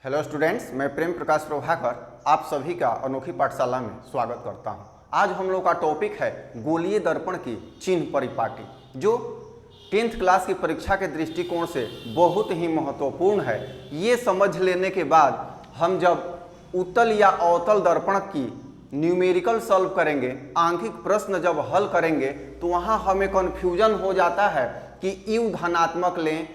Hello students, मैं प्रेम प्रकाश प्रभाकर आप सभी का अनोखी पाठशाला में स्वागत करता हूं। आज हम लोग का टॉपिक है गोलीय दर्पण की चिन्ह परिपाटी, जो 10th क्लास की परीक्षा के दृष्टिकोण से बहुत ही महत्वपूर्ण है। ये समझ लेने के बाद हम जब उत्तल या अवतल दर्पण की न्यूमेरिकल सॉल्व करेंगे, आंकिक प्रश्न जब हल करेंगे, तो वहाँ हमें कन्फ्यूजन हो जाता है कि यू धनात्मक लें,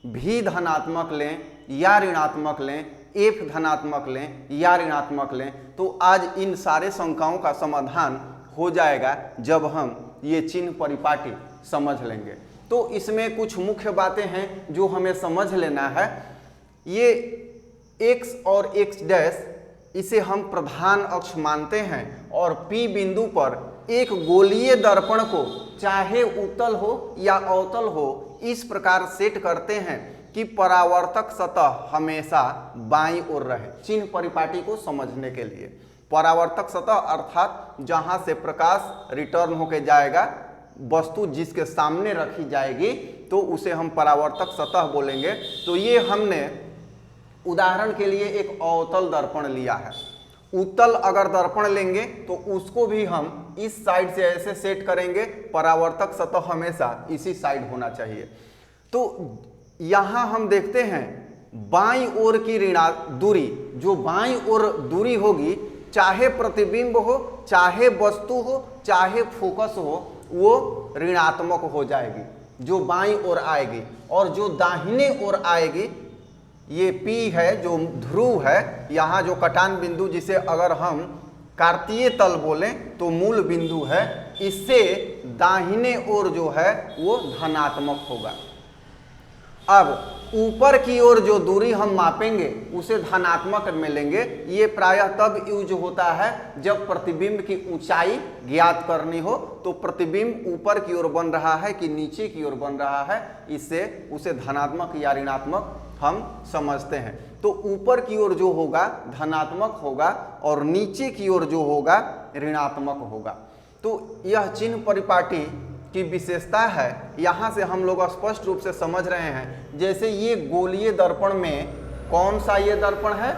भी धनात्मक लें या ऋणात्मक लें, एफ धनात्मक लें या ऋणात्मक लें। तो आज इन सारे शंकाओं का समाधान हो जाएगा जब हम ये चिन्ह परिपाटी समझ लेंगे। तो इसमें कुछ मुख्य बातें हैं जो हमें समझ लेना है। ये x और x डैश, इसे हम प्रधान अक्ष मानते हैं और P बिंदु पर एक गोलीय दर्पण को चाहे उत्तल हो या अवतल हो इस प्रकार सेट करते हैं कि परावर्तक सतह हमेशा बाईं ओर रहे। चिन्ह परिपाटी को समझने के लिए परावर्तक सतह अर्थात जहां से प्रकाश रिटर्न होके जाएगा, वस्तु जिसके सामने रखी जाएगी, तो उसे हम परावर्तक सतह बोलेंगे। तो ये हमने उदाहरण के लिए एक अवतल दर्पण लिया है। उत्तल अगर दर्पण लेंगे तो उसको भी हम इस साइड से ऐसे सेट करेंगे, परावर्तक सतह हमेशा इसी साइड होना चाहिए। तो यहाँ हम देखते हैं बाईं ओर की दूरी, जो बाईं ओर दूरी होगी, चाहे प्रतिबिंब हो, चाहे वस्तु हो, चाहे फोकस हो, वो ऋणात्मक हो जाएगी जो बाईं ओर आएगी। और जो दाहिने ओर आएगी, ये P है जो ध्रुव है, यहाँ जो कटान बिंदु जिसे अगर हम कार्तीय तल बोलें तो मूल बिंदु है, इससे दाहिने ओर जो है वो धनात्मक होगा। अब ऊपर की ओर जो दूरी हम मापेंगे उसे धनात्मक में लेंगे। ये प्रायः तब यूज होता है जब प्रतिबिंब की ऊंचाई ज्ञात करनी हो। तो प्रतिबिंब ऊपर की ओर बन रहा है कि नीचे की ओर बन रहा है, इससे उसे धनात्मक या ऋणात्मक हम समझते हैं। तो ऊपर की ओर जो होगा धनात्मक होगा और नीचे की ओर जो होगा ऋणात्मक होगा। तो यह चिन्ह परिपाटी की विशेषता है। यहाँ से हम लोग स्पष्ट रूप से समझ रहे हैं, जैसे ये गोलीय दर्पण में कौन सा ये दर्पण है?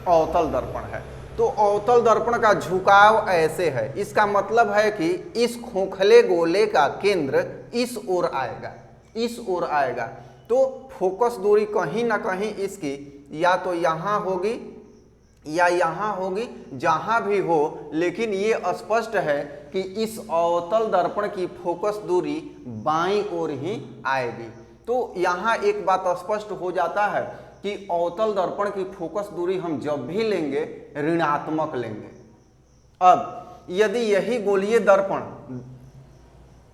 अवतल दर्पण है। तो अवतल दर्पण का झुकाव ऐसे है, इसका मतलब है कि इस खोखले गोले का केंद्र इस ओर आएगा, इस ओर आएगा। तो फोकस दूरी कहीं ना कहीं इसकी या तो यहाँ होगी या यहाँ होगी, जहाँ भी हो, लेकिन ये स्पष्ट है कि इस अवतल दर्पण की फोकस दूरी बाईं ओर ही आएगी। तो यहाँ एक बात स्पष्ट हो जाता है कि अवतल दर्पण की फोकस दूरी हम जब भी लेंगे ऋणात्मक लेंगे। अब यदि यही गोलीय दर्पण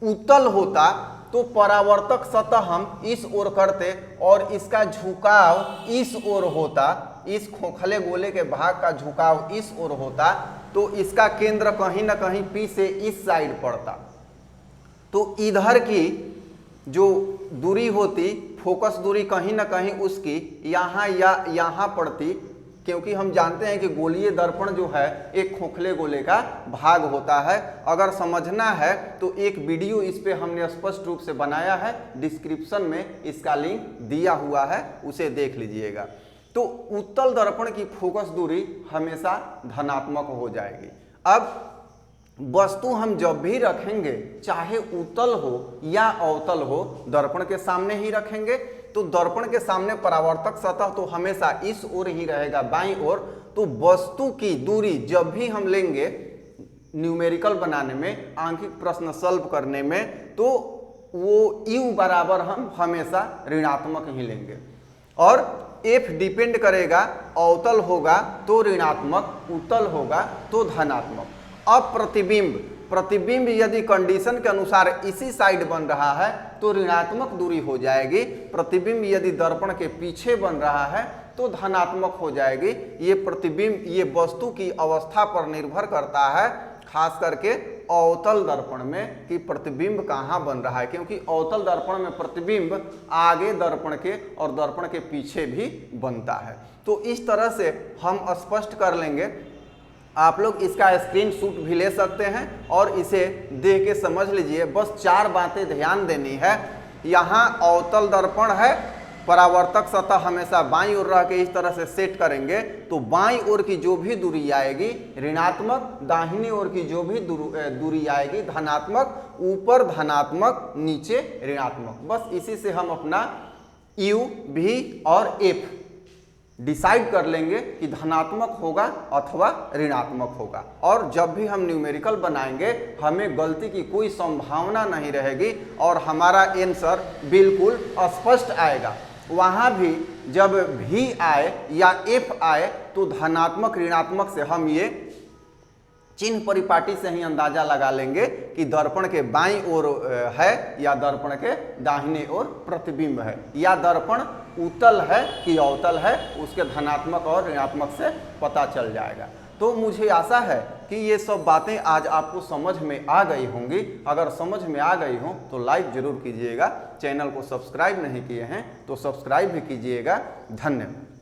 उत्तल होता तो परावर्तक सतह हम इस ओर करते और इसका झुकाव इस ओर होता, इस खोखले गोले के भाग का झुकाव इस ओर होता, तो इसका केंद्र कहीं ना कहीं P से इस साइड पड़ता। तो इधर की जो दूरी होती, फोकस दूरी कहीं ना कहीं उसकी यहाँ या यहाँ पड़ती, क्योंकि हम जानते हैं कि गोलीय दर्पण जो है एक खोखले गोले का भाग होता है। अगर समझना है तो एक वीडियो इस पे हमने स्पष्ट रूप से बनाया है, डिस्क्रिप्शन में इसका लिंक दिया हुआ है, उसे देख लीजिएगा। तो उत्तल दर्पण की फोकस दूरी हमेशा धनात्मक हो जाएगी। अब वस्तु हम जब भी रखेंगे, चाहे उत्तल हो या अवतल हो, दर्पण के सामने ही रखेंगे। तो दर्पण के सामने परावर्तक सतह तो हमेशा इस ओर ही रहेगा, बाईं ओर। तो वस्तु की दूरी जब भी हम लेंगे न्यूमेरिकल बनाने में, आंकिक प्रश्न सॉल्व करने में, तो वो U बराबर हम हमेशा ऋणात्मक ही लेंगे। और F डिपेंड करेगा, अवतल होगा तो ऋणात्मक, उत्तल होगा तो धनात्मक। अब प्रतिबिंब यदि कंडीशन के अनुसार इसी साइड बन रहा है तो ऋणात्मक दूरी हो जाएगी। प्रतिबिंब यदि दर्पण के पीछे बन रहा है तो धनात्मक हो जाएगी। ये प्रतिबिंब, ये वस्तु की अवस्था पर निर्भर करता है, खास करके अवतल दर्पण में, कि प्रतिबिंब कहाँ बन रहा है, क्योंकि अवतल दर्पण में प्रतिबिंब आगे दर्पण के और दर्पण के पीछे भी बनता है। तो इस तरह से हम स्पष्ट कर लेंगे। आप लोग इसका स्क्रीनशॉट भी ले सकते हैं और इसे देख के समझ लीजिए। बस 4 बातें ध्यान देनी है। यहाँ अवतल दर्पण है, परावर्तक सतह हमेशा बाईं ओर रह के इस तरह से सेट करेंगे तो बाईं ओर की जो भी दूरी आएगी ऋणात्मक, दाहिनी ओर की जो भी दूरी आएगी धनात्मक, ऊपर धनात्मक नीचे ऋणात्मक। बस इसी से हम अपना U, V और F डिसाइड कर लेंगे कि धनात्मक होगा अथवा ऋणात्मक होगा। और जब भी हम न्यूमेरिकल बनाएंगे हमें गलती की कोई संभावना नहीं रहेगी और हमारा आंसर बिल्कुल स्पष्ट आएगा। वहाँ भी जब V आए या F आए तो धनात्मक ऋणात्मक से हम ये चिन्ह परिपाटी से ही अंदाजा लगा लेंगे कि दर्पण के बाईं ओर है या दर्पण के दाहिने ओर प्रतिबिंब है, या दर्पण उत्तल है कि अवतल है, उसके धनात्मक और ऋणात्मक से पता चल जाएगा। तो मुझे आशा है कि ये सब बातें आज आपको समझ में आ गई होंगी। अगर समझ में आ गई हो तो लाइक जरूर कीजिएगा, चैनल को सब्सक्राइब नहीं किए हैं तो सब्सक्राइब भी कीजिएगा। धन्यवाद।